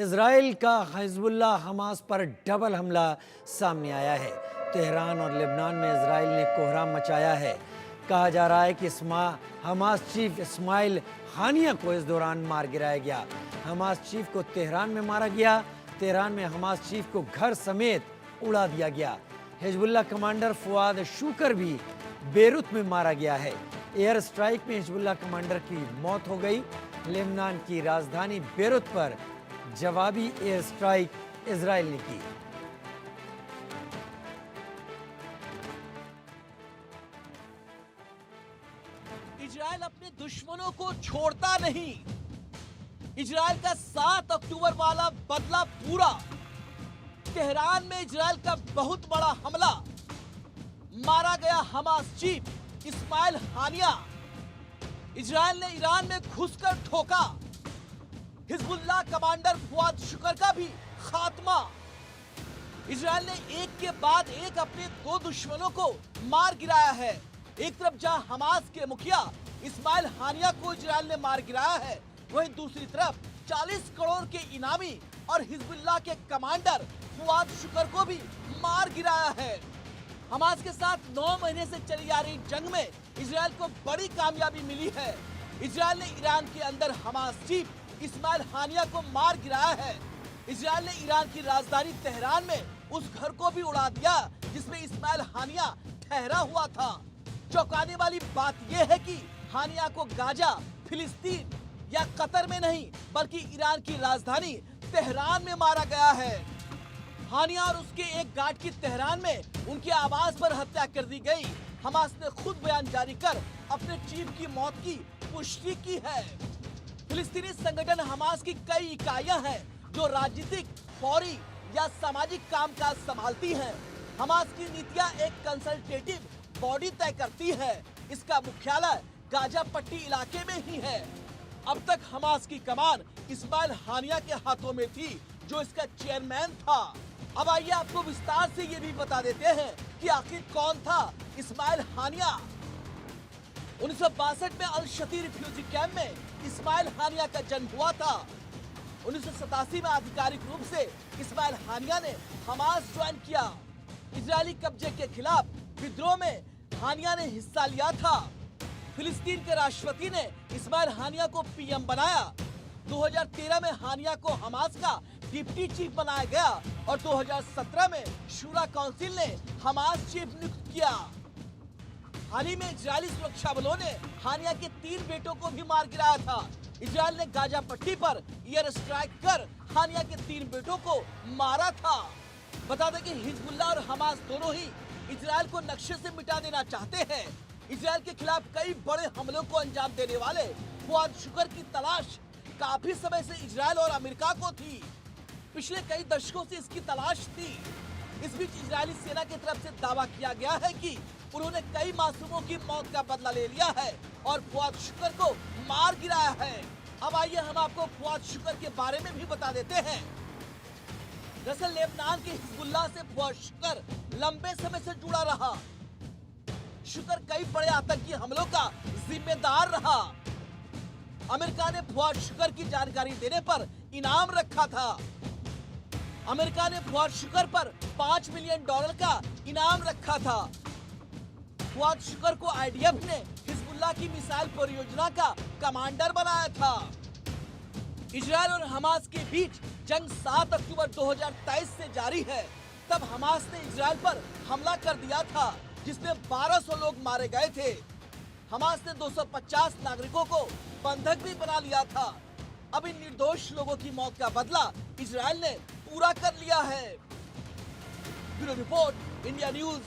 Israel का Hezbollah Hamas पर double हमला सामने आया है। तेहरान और लेबनान में इजराइल ने कोहराम मचाया है। कहा जा रहा है कि हमास चीफ इस्माइल हानिया को इस दौरान मार गिराया गया। हमास चीफ को तेहरान में मारा गया। तेहरान में हमास चीफ को घर समेत उड़ा दिया गया। हिजबुल्लाह कमांडर फुआद शुकर भी बेरूत में मारा गया है। एयर स्ट्राइक में हिजबुल्लाह कमांडर की मौत हो गई। लेबनान की राजधानी बेरूत पर जवाबी एयर स्ट्राइक इजराइल ने की। इजराइल अपने दुश्मनों को छोड़ता नहीं। इजराइल का 7 अक्टूबर वाला बदला पूरा। तेहरान में इजराइल का बहुत बड़ा हमला। मारा गया हमास चीफ इस्माइल हानिया। इजराइल ने ईरान में घुसकर ठोका। हिजबुल्लाह कमांडर फुआद शुकर का भी खात्मा। इजराइल ने एक के बाद एक अपने दो दुश्मनों को मार गिराया है। एक तरफ जहां हमास के मुखिया इस्माइल हानिया को इजराइल ने मार गिराया है, वहीं दूसरी तरफ 40 करोड़ के इनामी और हिजबुल्लाह के कमांडर फुआद शुकर को भी मार गिराया है। हमास के साथ 9 महीने से चली आ रही जंग में इजराइल को बड़ी कामयाबी मिली है। इजराइल ने ईरान के अंदर हमास चीफ इस्माइल हानिया को मार गिराया है। इजराइल ने ईरान की राजधानी तेहरान में उस घर को भी उड़ा दिया जिसमें इस्माइल हानिया ठहरा हुआ था। चौंकाने वाली बात यह है कि हानिया को गाजा, फिलिस्तीन या कतर में नहीं बल्कि ईरान की राजधानी तेहरान में मारा गया है। हानिया और उसके एक गार्ड की तेहरान में उनके आवास पर हत्या कर दी गई। हमास ने खुद बयान जारी कर अपने चीफ की मौत की पुष्टि की है। फिलिस्तीनी संगठन हमास की कई इकाइयां हैं जो राजनीतिक, फौरी या सामाजिक कामकाज संभालती हैं। हमास की नीतियां एक कंसल्टेटिव बॉडी तय करती है। इसका मुख्यालय गाजा पट्टी इलाके में ही है। अब तक हमास की कमान इस्माइल हानिया के हाथों में थी, जो इसका चेयरमैन था। अब आइए आपको विस्तार से ये भी बता देते हैं कि आखिर कौन था इस्माइल हानिया। 1962 में अल शती रिफ्यूजी कैंप में इस्माइल हानिया का जन्म हुआ था। 1987 में आधिकारिक रूप से इस्माइल हानिया ने हमास ज्वाइन किया। इजरायली कब्जे के खिलाफ विद्रोह में हानिया ने हिस्सा लिया था। फिलिस्तीन के राष्ट्रपति ने इस्माइल हानिया को पीएम बनाया। 2013 में हानिया को हमास का डिप्टी चीफ बनाया गया और 2017 में शूरा काउंसिल ने हमास चीफ नियुक्त किया। हाल ही में इजरायली सुरक्षा बलों ने हानिया के 3 बेटों को भी मार गिराया था। इजरायल ने गाजा पट्टी पर एयर स्ट्राइक कर हानिया के 3 बेटों को मारा था। बता दें कि हिजबुल्लाह और हमास दोनों ही इजरायल को नक्शे से मिटा देना चाहते हैं। इजरायल के खिलाफ कई बड़े हमलों को अंजाम देने वाले फुआद शुकर की तलाश काफी समय से इजरायल और अमेरिका को थी। पिछले कई दशकों से इसकी तलाश थी। इस बीच इजरायली सेना की तरफ से दावा किया गया है कि उन्होंने कई मासूमों की मौत का बदला ले लिया है और फुआद शुकर को मार गिराया है। अब आइए हम आपको फुआद शुकर के बारे में भी बता देते हैं। दरअसल लेबनान के हिजबुल्लाह से फुआद शुकर लंबे समय से जुड़ा रहा। शुकर कई बड़े आतंकी हमलों का जिम्मेदार रहा। अमेरिका ने फुआद शुकर की जानकारी देने पर इनाम रखा था। अमेरिका ने फुआद शुकर पर $5 मिलियन का इनाम रखा था। फुआद शुकर को आईडीएफ ने हिजबुल्लाह की मिसाइल परियोजना का कमांडर बनाया था। इजरायल और हमास के बीच जंग 7 अक्टूबर 2023 से जारी है। तब हमास ने इजरायल पर हमला कर दिया था, जिसमें 1200 लोग मारे गए थे। हमास ने 250 नागरिकों को बंधक भी बना लिया था। अब इन निर्दोष लोगों की मौत का बदला इजरायल ने पूरा कर लिया है। Bureau report, India news.